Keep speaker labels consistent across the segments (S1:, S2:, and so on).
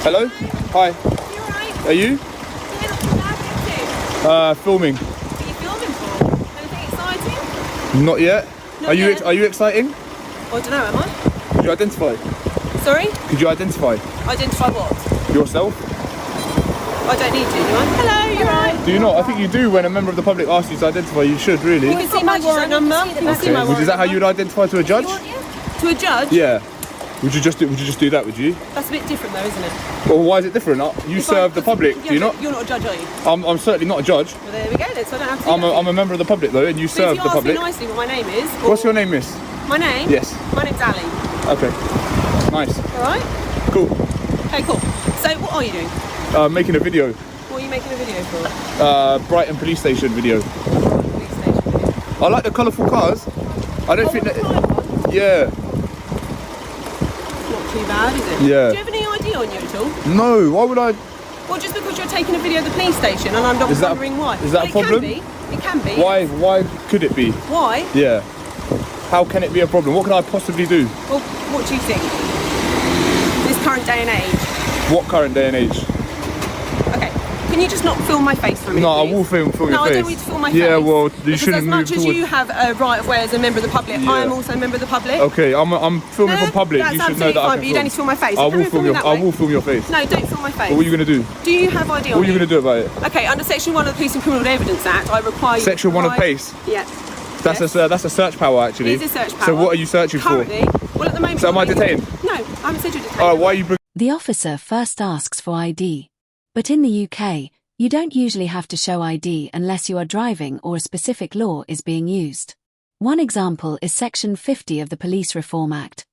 S1: Hello? Hi.
S2: You alright?
S1: Are you?
S2: Yeah, not too bad,
S1: Filming.
S2: What are you filming for? Anything exciting?
S1: Not yet.
S2: Not
S1: Are you
S2: yet.
S1: Are you exciting?
S2: Oh, I don't know, am I?
S1: Could you identify?
S2: Sorry?
S1: Could you identify
S2: Identify what?
S1: yourself?
S2: I don't need to, do I? Hello, you alright?
S1: Do you not? I think you do when a member of the public asks you to identify. You should really.
S2: You can see my warrant number. You can see my
S1: Okay.
S2: warrant
S1: Is that how
S2: number.
S1: you'd identify to a judge?
S2: To a judge?
S1: Yeah. Would you just do that? Would you?
S2: That's a bit different though, isn't it?
S1: Well, why is it different? You
S2: If
S1: serve the public.
S2: Yeah,
S1: Do you
S2: but
S1: not?
S2: You're not a judge, are you?
S1: I'm certainly not a judge.
S2: Well, there we go then, so I don't have to.
S1: I'm a member of the public though, and you serve the public.
S2: If you ask me nicely what my name is.
S1: What's your name, miss?
S2: My name?
S1: Yes.
S2: My name's Ali.
S1: Okay. Nice.
S2: Alright?
S1: Cool.
S2: Okay, cool. So, what are you doing?
S1: Making a video.
S2: What are you making a video for?
S1: Brighton police station video.
S2: Police station video.
S1: I like the colourful cars. I don't think that. Yeah.
S2: Not too bad, is it?
S1: Yeah.
S2: Do you have any ID on you at all?
S1: No. Why would I?
S2: Well, just because you're taking a video of the police station and I'm not wondering why.
S1: Is that a problem?
S2: It can be.
S1: Why? Why could it be?
S2: Why?
S1: Yeah. How can it be a problem? What can I possibly do?
S2: Well, what do you think? This current day and age.
S1: What current day and age?
S2: Okay. Can you just not film my face for me?
S1: No,
S2: please?
S1: I will film your face.
S2: No, I don't want you to film my face.
S1: Yeah, well, you
S2: because
S1: shouldn't
S2: as much
S1: move
S2: as
S1: towards.
S2: you have a right of way as a member of the public,
S1: Yeah.
S2: I am also a member of the public.
S1: Okay, I'm filming for public.
S2: That's
S1: You should know
S2: absolutely
S1: that.
S2: fine, but you don't need to film my face.
S1: I
S2: Can we
S1: will film your.
S2: that
S1: I
S2: way?
S1: will film your face.
S2: No, don't film my face.
S1: But what are you gonna do?
S2: Do you have ID on
S1: What are you gonna do about it?
S2: Okay, under Section 1 of the Police and Criminal Evidence Act, I require you.
S1: Section 1 of PACE.
S2: Yeah.
S1: That's a search power actually.
S2: It is a search power.
S1: So what are you searching
S2: Currently,
S1: for?
S2: well, at the moment.
S1: So am I detained?
S2: No, I haven't said you're detained.
S1: Oh, why are you?
S3: The officer first asks for ID. But in the UK, you don't usually have to show ID unless you are driving or a specific law is being used. One example is Section 50 of the Police Reform Act,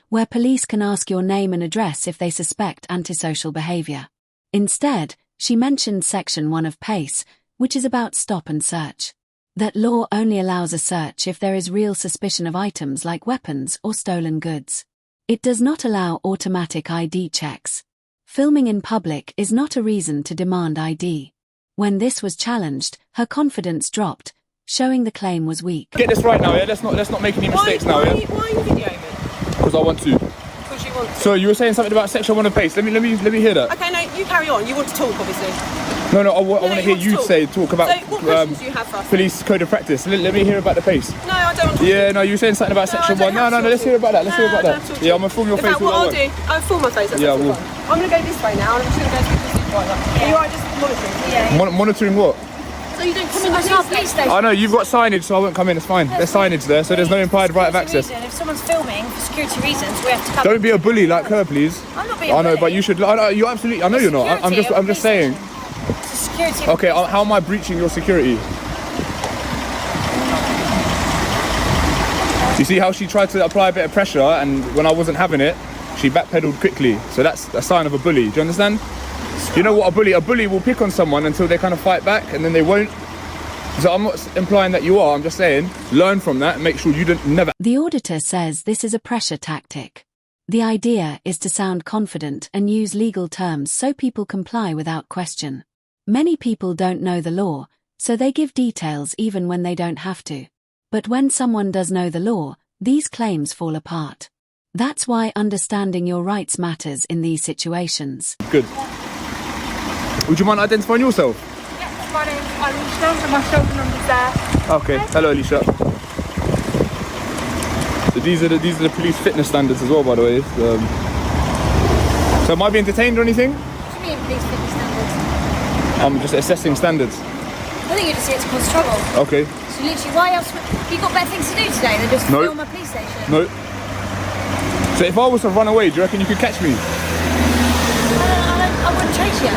S3: where police can ask your name and address if they suspect antisocial behaviour. Instead, she mentioned Section 1 of PACE, which is about stop and search. That law only allows a search if there is real suspicion of items like weapons or stolen goods. It does not allow automatic ID checks. Filming in public is not a reason to demand ID. When this was challenged, her confidence dropped, showing the claim was weak.
S1: Get this right now, yeah. Let's not make any mistakes now, yeah.
S2: Why are you videoing me?
S1: Because I want to.
S2: Because you want to.
S1: So you were saying something about Section 1 of PACE. Let me hear that.
S2: Okay, no, you carry on. You want to talk, obviously.
S1: No, I want to hear you talk about
S2: So, what questions do you have for us?
S1: police code of practice. Let me hear about the PACE.
S2: No, I don't want to.
S1: Yeah, no, you were saying something about Section 1. No, let's hear about that. Let's hear about that. Yeah, I'm gonna film your face.
S2: What I'll do, I'll film my face.
S1: Yeah, I will.
S2: I'm going to go this way now, and I'm just going to go speak to the supervisor. Are you alright just monitoring? Yeah.
S1: Monitoring what?
S2: So you don't come in the police station?
S1: I know, you've got signage, so I won't come in, it's fine. There's signage there, so there's no implied right of access.
S4: If someone's filming for security reasons, we have to come.
S1: Don't be a bully like her, please.
S4: I'm not being a
S1: I know,
S4: bully.
S1: but you should. You absolutely. I know you're not. I'm just saying.
S4: It's a security.
S1: Okay, how am I breaching your security? You see how she tried to apply a bit of pressure, and when I wasn't having it, she backpedaled quickly. So that's a sign of a bully. Do you understand? You know what a bully will pick on someone until they kind of fight back, and then they won't. So I'm not implying that you are. I'm just saying, learn from that and make sure you don't never.
S3: The auditor says this is a pressure tactic. The idea is to sound confident and use legal terms so people comply without question. Many people don't know the law, so they give details even when they don't have to. But when someone does know the law, these claims fall apart. That's why understanding your rights matters in these situations.
S1: Good. Would you mind identifying yourself?
S4: Yes, my name's Alicia, and my shoulder number's there.
S1: Okay. Hello, Alicia. So these are the police fitness standards as well, by the way. So am I being detained or anything?
S4: What do you mean, police fitness standards?
S1: I'm just assessing standards.
S4: I think you're just here to cause trouble.
S1: Okay.
S4: So literally, why else? You got better things to do today than just
S1: No.
S4: film a police station?
S1: No. So if I was to run away, do you reckon you could catch me?
S4: I wouldn't chase you.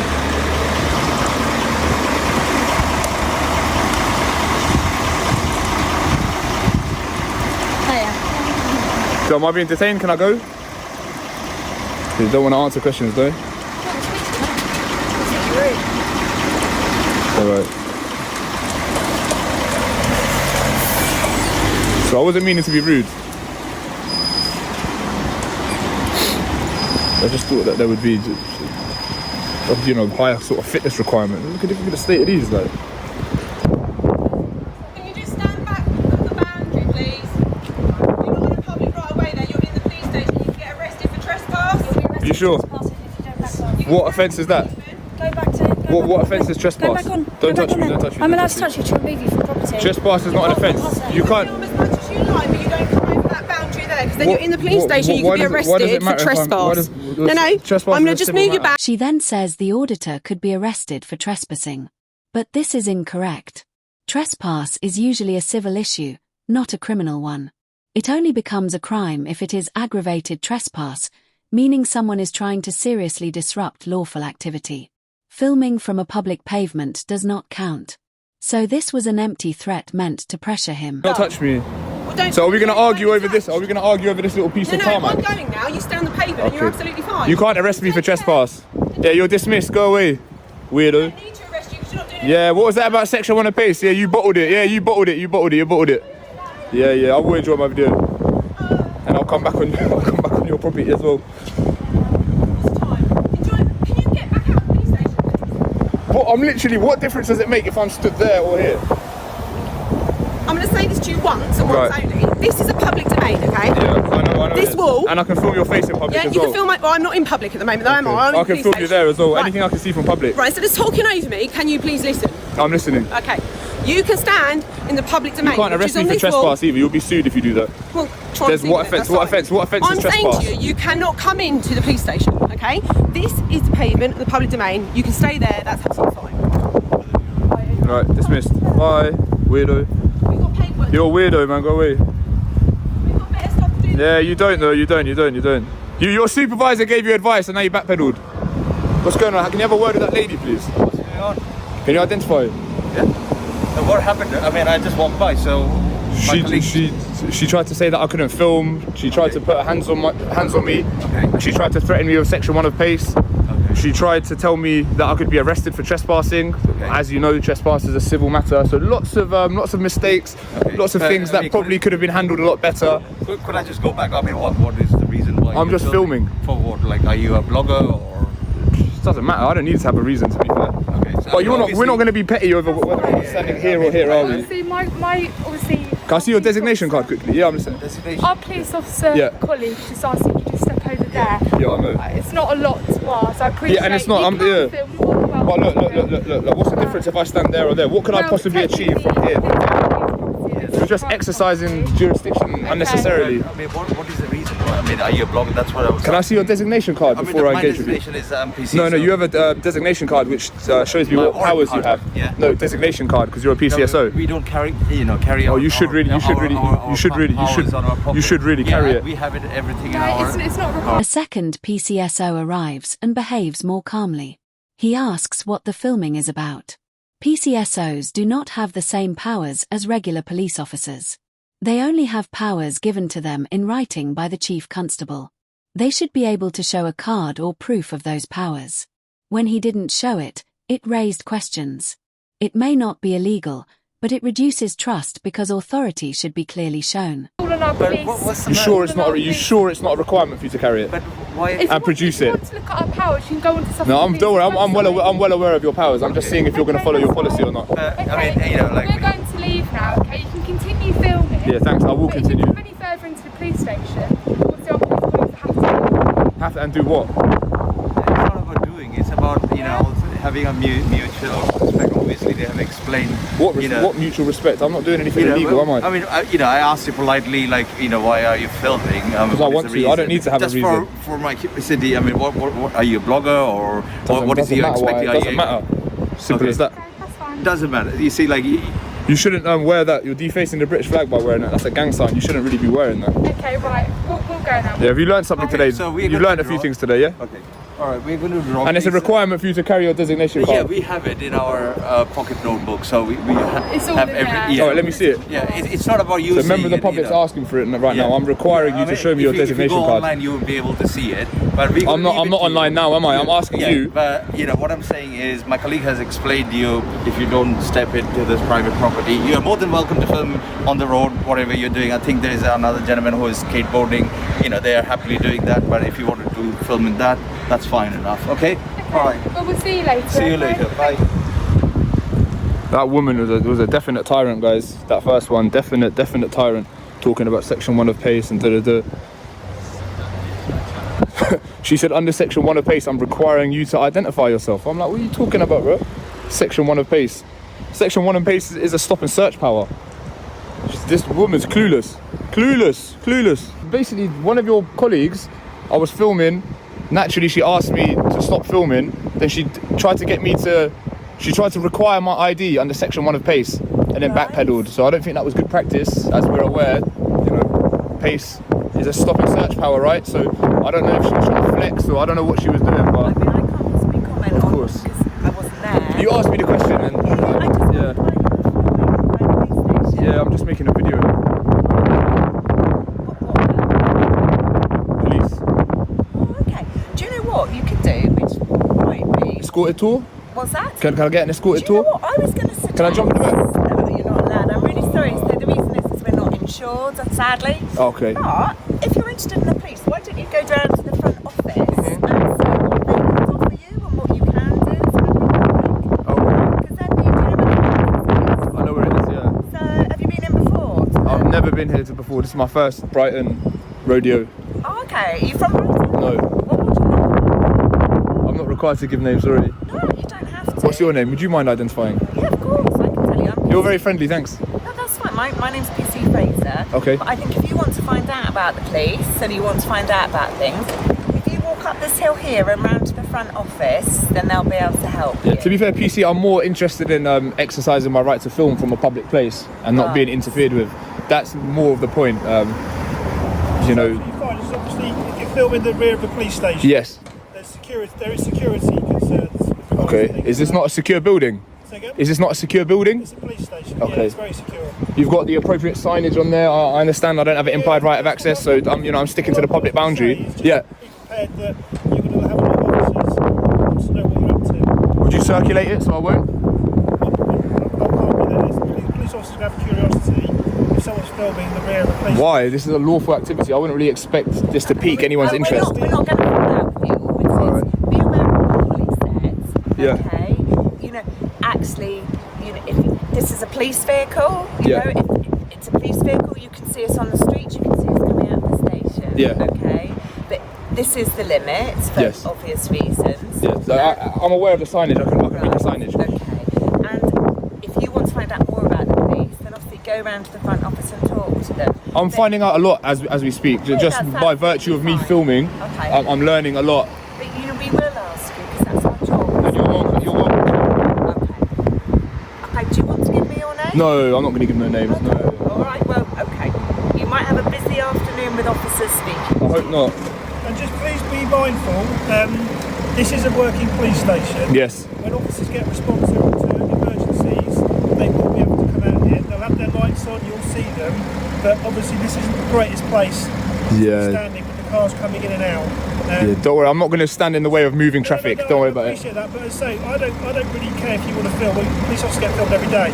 S4: Hiya.
S1: So am I being detained? Can I go? You don't want to answer questions, though. Alright. So I wasn't meaning to be rude. I just thought that there would be, you know, higher sort of fitness requirement. Look at the state of these, like.
S2: Can you just stand back from the boundary, please? You're not on a public right away there. You're in the police station. You can get arrested for trespass.
S1: You sure?
S2: You
S1: What offence is that?
S2: Go back to...
S1: What offence is trespass?
S2: Go back on.
S1: Don't touch me,
S2: then.
S1: don't touch me.
S2: I'm
S1: don't
S2: allowed to touch you to remove you from property.
S1: Trespass is not an offence. You can't...
S2: Film as much as you like, but you don't come over that boundary there, because then
S1: What-
S2: you're in the police
S1: what-
S2: station, you
S1: why
S2: could be
S1: does it- why does it
S2: arrested for
S1: matter if I'm- why
S2: trespass.
S1: does-
S2: No,
S1: trespass
S2: I'm
S1: is
S2: going
S1: a
S2: to just
S1: civil
S2: move you
S1: matter.
S2: back.
S3: She then says the auditor could be arrested for trespassing. But this is incorrect. Trespass is usually a civil issue, not a criminal one. It only becomes a crime if it is aggravated trespass, meaning someone is trying to seriously disrupt lawful activity. Filming from a public pavement does not count. So this was an empty threat meant to pressure him.
S1: Don't touch me.
S2: Well, don't-
S1: So are we going to
S2: don't
S1: argue over
S2: touch.
S1: this? Are we going to argue over this little piece
S2: No,
S1: of
S2: no,
S1: tarmac?
S2: I'm going now. You stay on the pavement and you're
S1: Okay.
S2: absolutely fine.
S1: You can't arrest me for trespass. Yeah, you're dismissed. Go away, weirdo.
S2: I need to arrest you because you're not doing
S1: Yeah, what was that about section 1 of pace? Yeah, you bottled it. Yeah, you bottled it. You bottled it. You bottled it. Yeah, yeah. I will enjoy my video, and I'll come back on. I'll come back on your property as well.
S2: Can you get back out of the police station?
S1: What? I'm literally. What difference does it make if I'm stood there or here?
S2: I'm going to say this to you once and once
S1: Right.
S2: only. This is a public domain, okay?
S1: Yeah, I know.
S2: This
S1: it is.
S2: wall-
S1: And I can film your face in public
S2: Yeah,
S1: as
S2: you
S1: well.
S2: can film my... Well, I'm not in public at the moment, though, am I? I'm in
S1: I
S2: the
S1: can
S2: police
S1: film you
S2: station.
S1: there as well.
S2: Right.
S1: Anything I can see from public.
S2: Right, so just talking over me, can you please listen?
S1: I'm listening.
S2: Okay. You can stand in the public domain.
S1: You can't
S2: which
S1: arrest
S2: is
S1: me
S2: on
S1: for
S2: this wall.
S1: trespass either. You'll be sued if you do that.
S2: Well, try
S1: There's
S2: and
S1: what
S2: see it,
S1: offence?
S2: that's
S1: What
S2: fine.
S1: offence? What offence
S2: I'm
S1: is trespass?
S2: saying to you, you cannot come into the police station, okay? This is the pavement, the public domain. You can stay there, that's absolutely fine.
S1: Right, dismissed. Bye, weirdo.
S2: We've got paperwork.
S1: You're a weirdo, man. Go away.
S2: We've got better stuff to do.
S1: Yeah, you don't though. You don't. Your supervisor gave you advice and now you backpedaled. What's going on? Can you have a word with that lady, please?
S5: What's going on?
S1: Can you identify?
S5: Yeah. So what happened? I mean, I just walked by, so my colleague...
S1: She tried to say that I couldn't film. She tried to put her hands on me.
S5: Okay.
S1: She tried to threaten me with section 1 of pace.
S5: Okay.
S1: She tried to tell me that I could be arrested for trespassing.
S5: Okay.
S1: As you know, trespass is a civil matter, so lots of mistakes,
S5: Okay.
S1: lots of things that probably could have been handled a lot better.
S5: Could I just go back? I mean, what is the reason why
S1: I'm
S5: you're
S1: just filming.
S5: For what? Like, are you a blogger or...
S1: It doesn't matter. I don't need to have a reason, to be fair.
S5: Okay. So
S1: But we're not
S5: obviously-
S1: going to be petty over whether I'm standing here or here, are we?
S4: Obviously, my obviously.
S1: Can I see your designation card quickly? Yeah, I'm listening.
S5: Designation.
S4: Our police officer
S1: Yeah.
S4: colleague just asked if you could step over there.
S1: Yeah, I know.
S4: It's not a lot to ask. I appreciate.
S1: Yeah, and it's not-
S4: You
S1: I'm-
S4: can
S1: yeah.
S4: film, you're welcome
S1: But
S4: to film.
S1: look, what's the difference if I stand there or there? What could I
S4: Well,
S1: possibly achieve from here?
S4: technically,
S1: We're just exercising jurisdiction unnecessarily.
S5: I mean, what is the reason why? I mean, are you a blogger? That's what I was...
S1: Can I see your designation card
S5: I mean,
S1: before I
S5: my
S1: engage with you?
S5: designation is PCSO.
S1: No, you have a designation card which shows me
S5: My
S1: what powers you
S5: card,
S1: have.
S5: yeah.
S1: No, designation card because you're a PCSO.
S5: We don't carry
S1: Oh, you should really carry it.
S5: We have it, everything in
S4: No,
S5: our...
S4: it's not required.
S3: A second PCSO arrives and behaves more calmly. He asks what the filming is about. PCSOs do not have the same powers as regular police officers. They only have powers given to them in writing by the chief constable. They should be able to show a card or proof of those powers. When he didn't show it, it raised questions. It may not be illegal, but it reduces trust because authority should be clearly shown.
S4: All on our
S5: But
S4: police.
S5: what's the
S1: You
S5: matter?
S1: sure it's not? You sure it's not a requirement for you to carry it?
S5: But why...
S4: If you want-
S1: produce
S4: if you
S1: it.
S4: want to look at our powers, you can go onto something.
S1: No, don't worry. I'm well aware of your powers. I'm just seeing if you're going to follow your policy or not.
S5: I mean, you know, like...
S4: We're going to leave now, okay? You can continue filming.
S1: Yeah, thanks. I will
S4: But
S1: continue.
S4: if you come any further into the police station, obviously our police colleagues have to.
S1: Have to and do what?
S5: It's not about doing, it's about, you know, having a mutual respect. Obviously, they have explained, you know...
S1: What mutual respect? I'm not doing anything
S5: you know,
S1: illegal, am I?
S5: I mean, you know, I asked you politely, like, you know, why are you filming?
S1: Because I want to. I don't need to have
S5: just
S1: a reason.
S5: for my curiosity, I mean, what are you a blogger or what is
S1: Doesn't
S5: your
S1: matter why.
S5: expecting?
S1: It doesn't matter. Simple
S5: Okay.
S1: as that.
S4: Okay, that's fine.
S5: Doesn't matter. You see, like,
S1: You shouldn't wear that. You're defacing the British flag by wearing that. That's a gang sign. You shouldn't really be wearing that.
S4: Okay, right. We'll go now.
S1: Yeah, have you learned something
S5: Okay,
S1: today?
S5: so we're
S1: You've
S5: gonna
S1: learned a few
S5: draw-
S1: things today, yeah?
S5: okay. All right, we're going to draw.
S1: And it's a requirement for you to carry your designation
S5: Yeah,
S1: card.
S5: we have it in our pocket notebook, so we
S4: It's all
S5: have
S4: in
S5: every.
S4: there.
S5: Yeah.
S1: All right, let me see it.
S5: Yeah, it's not about you.
S1: So a member of the
S5: seeing it,
S1: public's
S5: you know.
S1: asking for it right
S5: Yeah.
S1: now. I'm requiring
S5: I
S1: you to
S5: mean,
S1: show me your
S5: if you
S1: designation
S5: go
S1: card.
S5: online, you will be able to see it. But we
S1: I'm not online now, am I? I'm asking
S5: Yeah,
S1: you.
S5: but you know what I'm saying is, my colleague has explained to you, if you don't step into this private property, you are more than welcome to film on the road, whatever you're doing. I think there is another gentleman who is skateboarding. You know, they are happily doing that. But if you wanted to film in that, that's fine enough. Okay. All right.
S4: Well, we'll see you later.
S5: See you
S4: okay?
S5: later. Bye.
S1: That woman was a definite tyrant, guys. That first one, definite tyrant. Talking about section 1 of pace and da. She said, under section 1 of PACE, I'm requiring you to identify yourself. I'm like, what are you talking about, bro? Section 1 of PACE. Section 1 of PACE is a stop and search power. This woman's clueless. Clueless. Basically, one of your colleagues, I was filming, naturally she asked me to stop filming, then she tried to require my ID under section 1 of PACE, and then backpedaled. So I don't think that was good practice, as we're aware. You know, PACE is a stop and search power, right? So I don't know if she was trying to flex, or I don't know what she was doing, but...
S6: I mean, I can't possibly comment
S1: Of
S6: on
S1: course.
S6: because I wasn't there.
S1: You asked me the question, and...
S6: I just
S1: Yeah. Yeah, I'm just making a video. Police.
S6: Oh, okay. Do you know what you could do, which might be...
S1: Escorted tour?
S6: What's that?
S1: Can I get an escorted
S6: Do you know
S1: tour?
S6: what I was going to suggest?
S1: Can I jump in the back?
S6: No, you're not allowed. I'm really sorry. So the reason is we're not insured, sadly.
S1: Okay.
S6: But if you're interested in the police, why don't you go down to the front office
S1: Mm-hmm.
S6: and see what they can offer you and what you can do? Because they're the officers.
S1: I know where it is, yeah.
S6: So have you been in before?
S1: I've never been here before. This is my first Brighton rodeo.
S6: Oh, okay. Are you from Brighton?
S1: No,
S6: What would you like?
S1: I'm not required to give names, sorry.
S6: No, you don't have to.
S1: What's your name? Would you mind identifying?
S6: Yeah, of course. I can tell you.
S1: You're very friendly, thanks.
S6: No, that's fine. My name's PC Fraser.
S1: Okay.
S6: But I think if you want to find out about the police and you want to find out about things, if you walk up this hill here and round to the front office, then they'll be able to help you.
S1: To be fair, PC, I'm more interested in exercising my right to film from a public place and not being interfered with. That's more of the point. You know,
S7: Fine, it's obviously if you film in the rear of the police station.
S1: yes.
S7: There is security concerns. with regards to
S1: Okay.
S7: things
S1: Is this
S7: like
S1: not a secure building?
S7: that. Say again?
S1: Is this not a secure building?
S7: It's a police station.
S1: Okay.
S7: Yeah, it's very secure.
S1: You've got the appropriate signage on there. I understand I don't have an implied right of access, so I'm sticking to the public boundary. Yeah.
S7: Be prepared that you're going to have a lot of officers to know what you're up to.
S1: Would you circulate it so I won't?
S7: I can't be there. Police officers have curiosity if someone's filming the rear of the police.
S1: Why? This is a lawful activity. I wouldn't really expect this to pique anyone's interest.
S6: We're not going to fall out with you. All it
S1: Alright.
S6: says, be aware of what the police says.
S1: Yeah.
S6: Okay. You know, actually, if this is a police vehicle, you
S1: Yeah.
S6: know, if it's a police vehicle, you can see us on the street, you can see us coming out of the station.
S1: Yeah.
S6: Okay. But this is the limit for
S1: Yes.
S6: obvious reasons.
S1: Yeah, so I'm aware of the signage. I can read the signage.
S6: Okay. And if you want to find out more about the police, then obviously go round to the front office and talk to them.
S1: I'm finding out a lot as we speak. Just
S6: that's
S1: by virtue of me
S6: absolutely
S1: filming,
S6: Okay.
S1: I'm learning a lot.
S6: But we will ask you because that's our job.
S1: And you're welcome. You're welcome.
S6: Okay. Okay, do you want to give me your name?
S1: No, I'm not going to give no names. No,
S6: All right, well, okay. You might have a busy afternoon with officers speaking.
S1: I hope not.
S7: And just please be mindful, this is a working police station.
S1: Yes.
S7: When officers get responsive to emergencies, they will be able to come out here. They'll have their lights on, you'll see them. But obviously this isn't the greatest place
S1: Yeah.
S7: standing with the cars coming in and out.
S1: Yeah. Don't worry. I'm not going to stand in the way of moving traffic. Don't worry about
S7: I
S1: it.
S7: appreciate that, but as I say, I don't really care if you want to film. Police officers get filmed every day.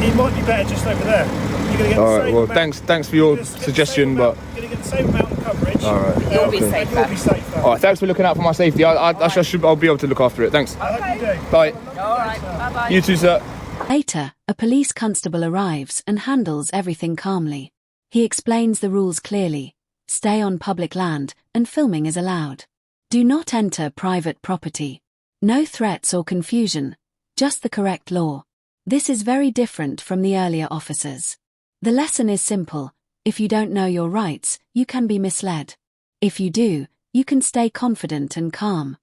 S7: It might be better just over there. You're going to get
S1: All
S7: the
S1: right.
S7: same
S1: Well,
S7: amount,
S1: thanks for your
S7: you're gonna get the
S1: suggestion,
S7: same
S1: but
S7: amount, you're going to get the same amount of coverage.
S1: all right.
S6: You'll be
S1: Okay.
S6: safe.
S7: You'll be safer.
S1: All right. Thanks for looking out for my safety. I'll be able to look after it. Thanks.
S7: I hope you do.
S1: Bye.
S6: All right, bye-bye.
S1: You too, sir.
S3: Later, a police constable arrives and handles everything calmly. He explains the rules clearly. Stay on public land, and filming is allowed. Do not enter private property. No threats or confusion, just the correct law. This is very different from the earlier officers. The lesson is simple. If you don't know your rights, you can be misled. If you do, you can stay confident and calm.